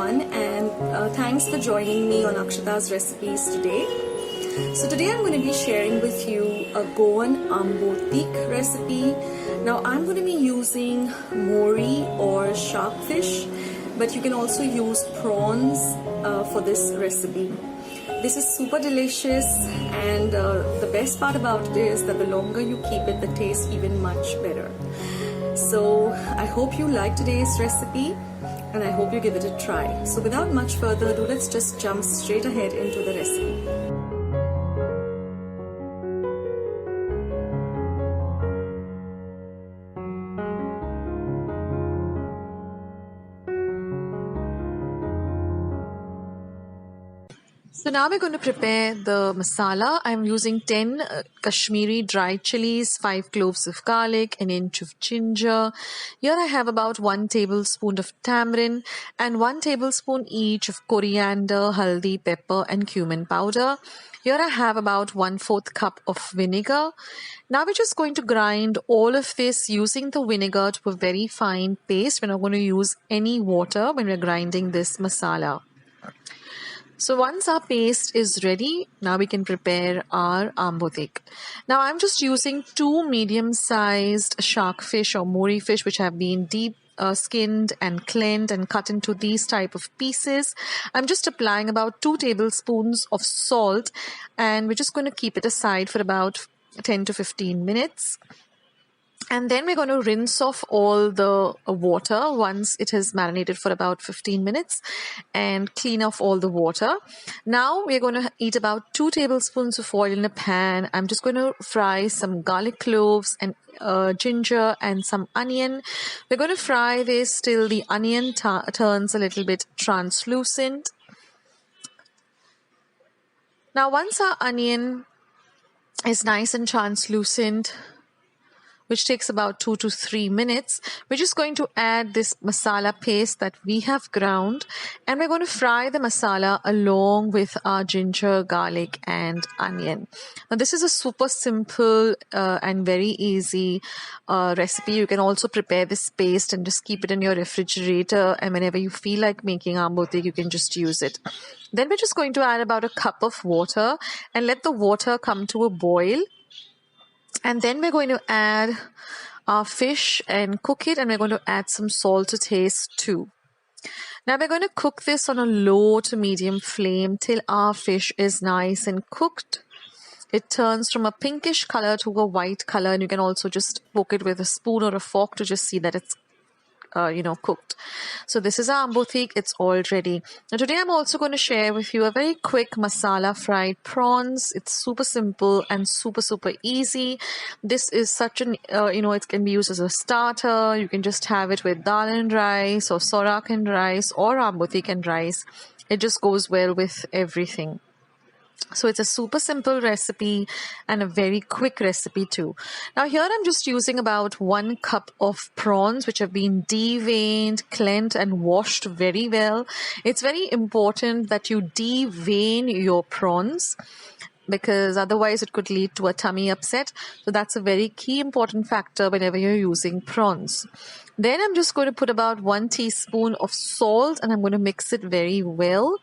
everyone, and thanks for joining me on Akshata's Recipes today. So today I'm going to be sharing with you a Goan AMbotik recipe. Now I'm going to be using Mori or shark fish, but you can also use prawns for this recipe. This is super delicious, and the best part about it is that the longer you keep it, the taste even much better. So I hope you like today's recipe, and I hope you give it a try. So without much further ado, let's just jump straight ahead into the recipe. So now we're going to prepare the masala. I'm using 10 Kashmiri dried chilies, 5 cloves of garlic, an inch of ginger. Here I have about 1 tablespoon of tamarind and 1 tablespoon each of coriander, haldi, pepper and cumin powder. Here I have about 1/4 cup of vinegar. Now we're just going to grind all of this using the vinegar to a very fine paste. We're not going to use any water when we're grinding this masala. So once our paste is ready, now we can prepare our AMbotik. Now I'm just using 2 medium-sized shark fish or Mori fish which have been deep skinned and cleaned and cut into these type of pieces. I'm just applying about 2 tablespoons of salt, and we're just going to keep it aside for about 10 to 15 minutes. And then we're going to rinse off all the water once it has marinated for about 15 minutes and clean off all the water. Now we're going to eat about 2 tablespoons of oil in a pan. I'm just going to fry some garlic cloves and ginger and some onion. We're going to fry this till the onion turns a little bit translucent. Now once our onion is nice and translucent, which takes about 2 to 3 minutes, we're just going to add this masala paste that we have ground, and we're going to fry the masala along with our ginger, garlic and onion. Now this is a super simple and very easy recipe. You can also prepare this paste and just keep it in your refrigerator, and whenever you feel like making AMbotik, you can just use it. Then we're just going to add about a cup of water and let the water come to a boil. And then we're going to add our fish and cook it, and we're going to add some salt to taste too. Now we're going to cook this on a low to medium flame till our fish is nice and cooked. It turns from a pinkish color to a white color, and you can also just poke it with a spoon or a fork to just see that it's cooked. So this is our AMbotik. It's all ready. Now today I'm also going to share with you a very quick masala fried prawns. It's super simple and super easy. This is such an it can be used as a starter. You can just have it with dal and rice or sorak and rice or AMbotik and rice. It just goes well with everything. So it's a super simple recipe and a very quick recipe too. Now here I'm just using about 1 cup of prawns which have been deveined, cleansed and washed very well. It's very important that you devein your prawns, because otherwise it could lead to a tummy upset. So that's a very key important factor whenever you're using prawns. Then I'm just going to put about 1 teaspoon of salt, and I'm going to mix it very well.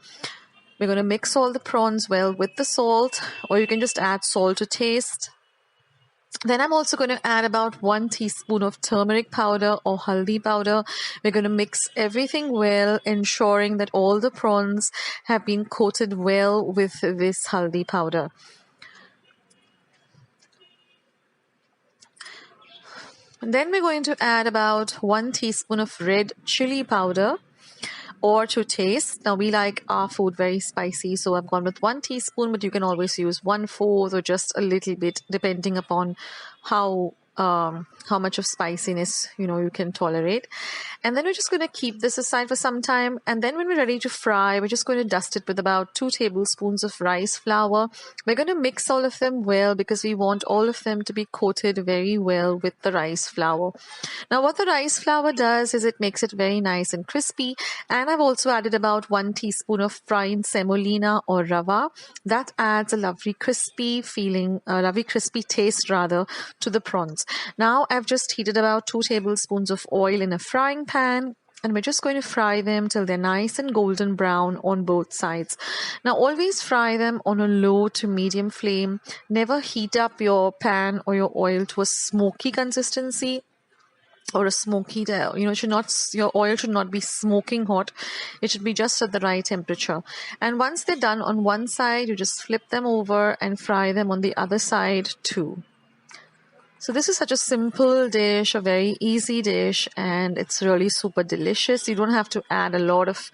We're going to mix all the prawns well with the salt, or you can just add salt to taste. Then I'm also going to add about 1 teaspoon of turmeric powder or haldi powder. We're going to mix everything well, ensuring that all the prawns have been coated well with this haldi powder. And then we're going to add about 1 teaspoon of red chili powder, or to taste. Now we like our food very spicy, so I've gone with 1 teaspoon, but you can always use 1/4 or just a little bit depending upon how much of spiciness you can tolerate. And then we're just going to keep this aside for some time, and then when we're ready to fry, we're just going to dust it with about 2 tablespoons of rice flour. We're going to mix all of them well because we want all of them to be coated very well with the rice flour. Now what the rice flour does is it makes it very nice and crispy, and I've also added about 1 teaspoon of fine semolina or rava. That adds a lovely crispy taste to the prawns. Now I've just heated about 2 tablespoons of oil in a frying pan, and we're just going to fry them till they're nice and golden brown on both sides. Now always fry them on a low to medium flame. Never heat up your pan or your oil to a smoky consistency or a smoky, your oil should not be smoking hot. It should be just at the right temperature. And once they're done on one side, you just flip them over and fry them on the other side too. So this is such a simple dish, a very easy dish, and it's really super delicious. You don't have to add a lot of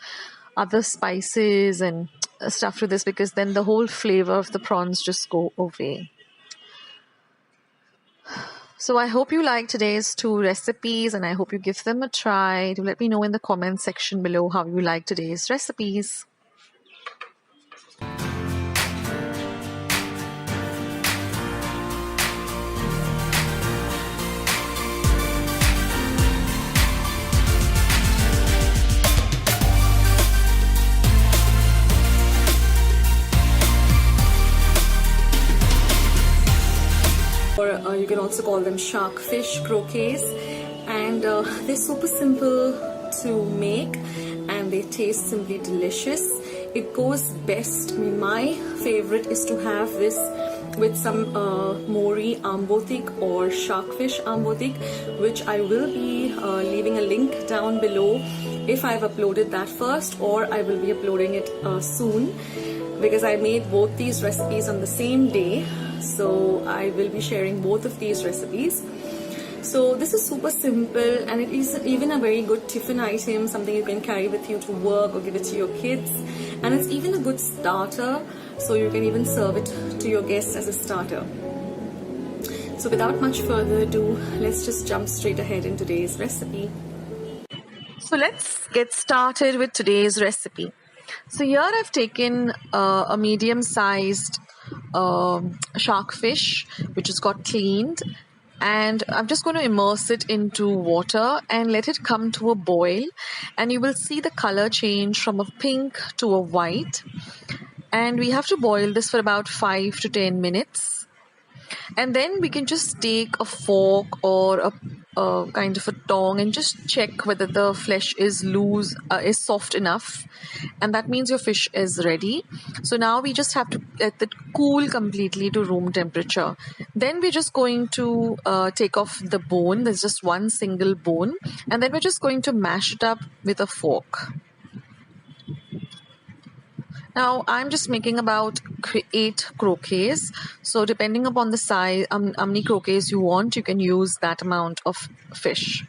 other spices and stuff to this, because then the whole flavor of the prawns just go away. So I hope you like today's 2 recipes, and I hope you give them a try. Do let me know in the comment section below how you like today's recipes. Or you can also call them shark fish croquettes, and they're super simple to make and they taste simply delicious. It goes best, I mean, my favorite is to have this with some Mori AMbotik or shark fish AMbotik, which I will be leaving a link down below if I've uploaded that first, or I will be uploading it soon, because I made both these recipes on the same day. So I will be sharing both of these recipes. So this is super simple, and it is even a very good tiffin item, something you can carry with you to work or give it to your kids. And it's even a good starter, so you can even serve it to your guests as a starter. So without much further ado, let's just jump straight ahead in today's recipe. So let's get started with today's recipe. So here I've taken a medium-sized shark fish, which has got cleaned, and I'm just going to immerse it into water and let it come to a boil, and you will see the color change from a pink to a white, and we have to boil this for about 5 to 10 minutes. And then we can just take a fork or a kind of a tong and just check whether the flesh is is soft enough, and that means your fish is ready. So now we just have to let it cool completely to room temperature. Then we're just going to take off the bone. There's just one single bone, and then we're just going to mash it up with a fork. Now I'm just making about 8 croquettes. So depending upon the size, how many croquettes you want, you can use that amount of fish.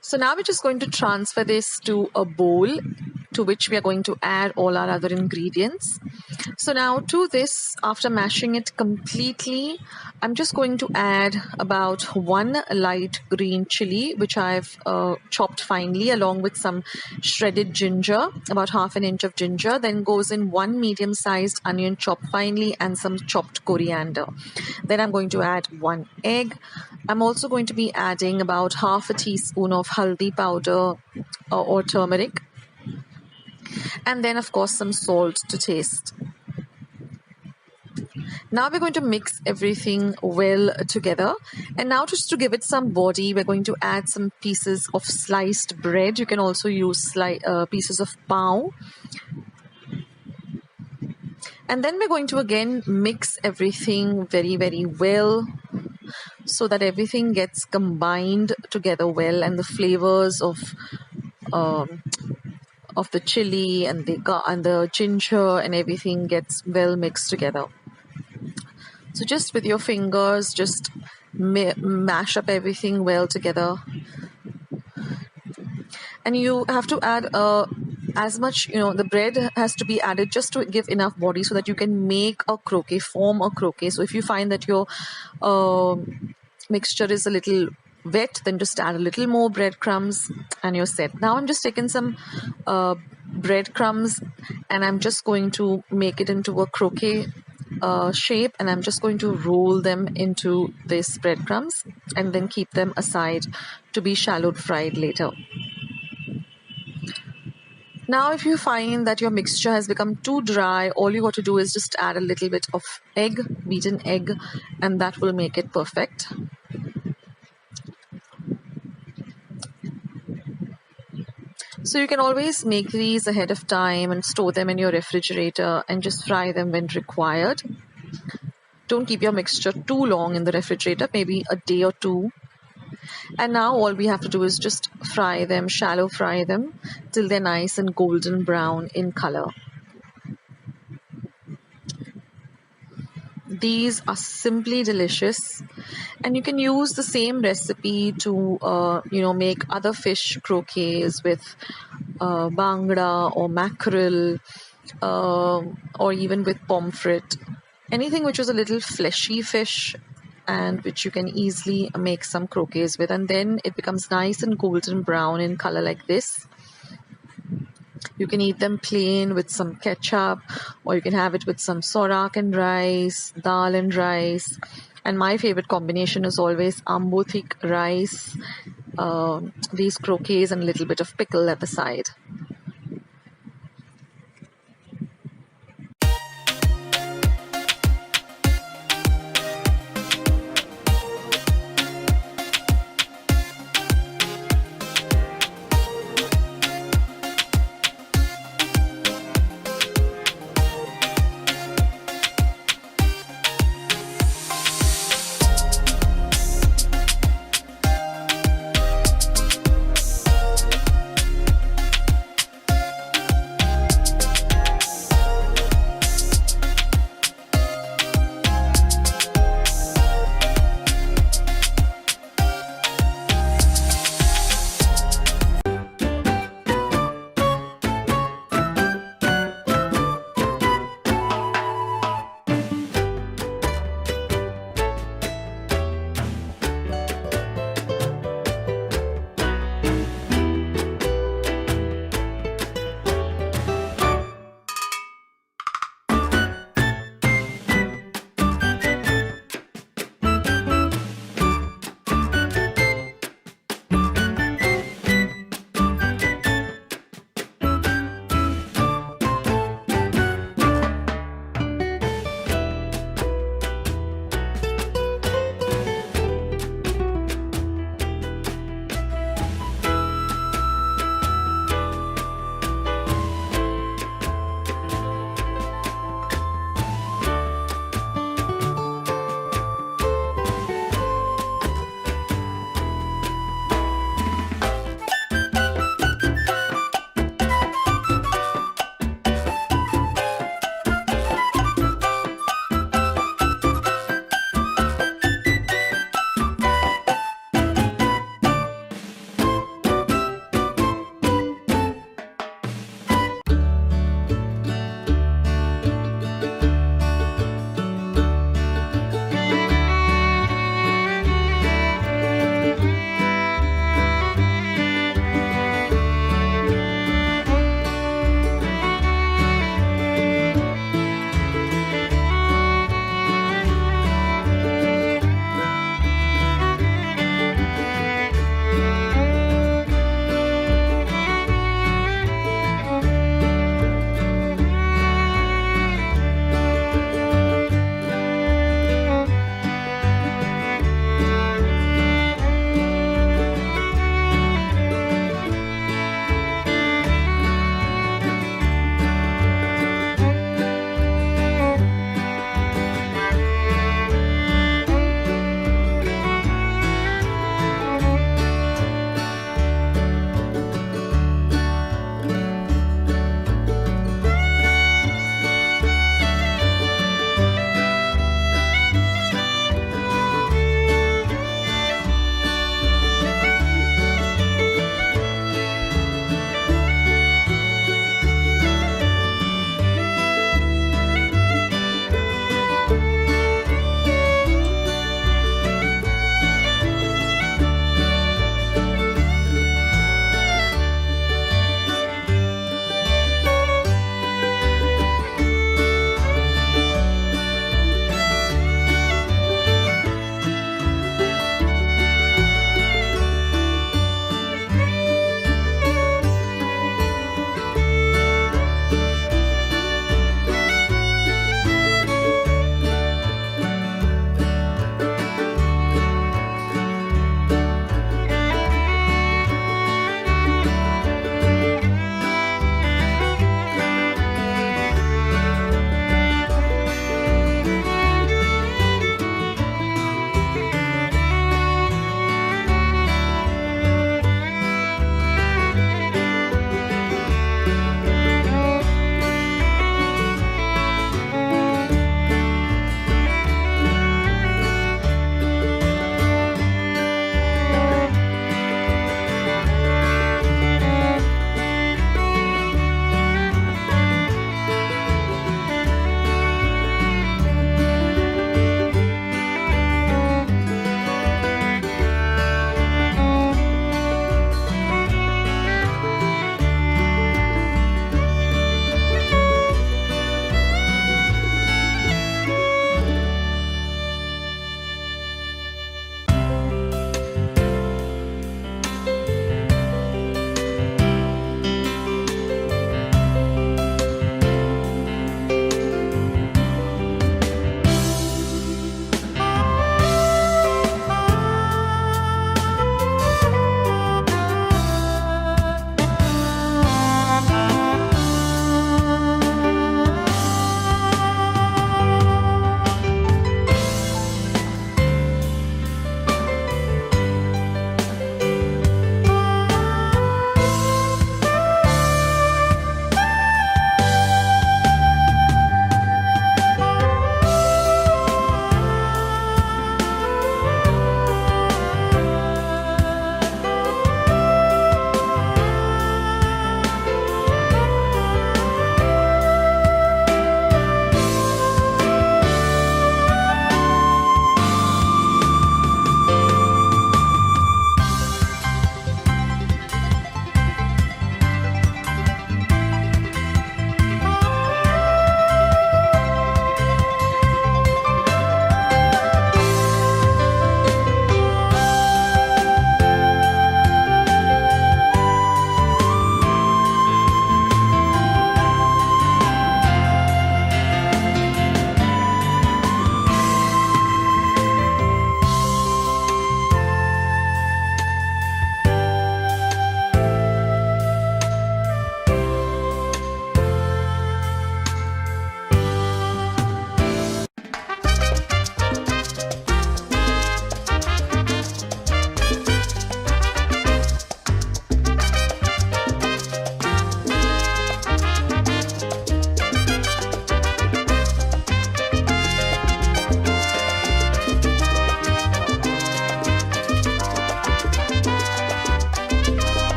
So now we're just going to transfer this to a bowl, to which we are going to add all our other ingredients. So now to this, after mashing it completely, I'm just going to add about 1 light green chili, which I've chopped finely, along with some shredded ginger, about ½ an inch of ginger. Then goes in 1 medium-sized onion chopped finely and some chopped coriander. Then I'm going to add 1 egg. I'm also going to be adding about ½ a teaspoon of haldi powder or turmeric. And then of course some salt to taste. Now we're going to mix everything well together, and now just to give it some body, we're going to add some pieces of sliced bread. You can also use pieces of pao. And then we're going to again mix everything very, very well, so that everything gets combined together well, and the flavors of the chili and the ginger and everything gets well mixed together. So just with your fingers, just mash up everything well together. And you have to add as much, the bread has to be added just to give enough body so that you can make a croquette, form a croquette. So if you find that your mixture is a little wet, then just add a little more breadcrumbs and you're set. Now I'm just taking some breadcrumbs and I'm just going to make it into a croquette shape, and I'm just going to roll them into this breadcrumbs and then keep them aside to be shallow fried later. Now if you find that your mixture has become too dry, all you got to do is just add a little bit of beaten egg, and that will make it perfect. So you can always make these ahead of time and store them in your refrigerator and just fry them when required. Don't keep your mixture too long in the refrigerator, maybe a day or two. And now all we have to do is just fry them, shallow fry them till they're nice and golden brown in color. These are simply delicious, and you can use the same recipe to make other fish croquettes with bangda or mackerel, or even with pomfret. Anything which is a little fleshy fish and which you can easily make some croquettes with, and then it becomes nice and golden brown in color like this. You can eat them plain with some ketchup, or you can have it with some sorak and rice, dal and rice. And my favorite combination is always AMbotik rice, these croquettes, and a little bit of pickle at the side.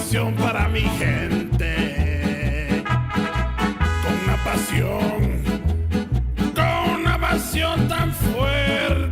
pasión para mi gente. Con una pasión tan fuerte.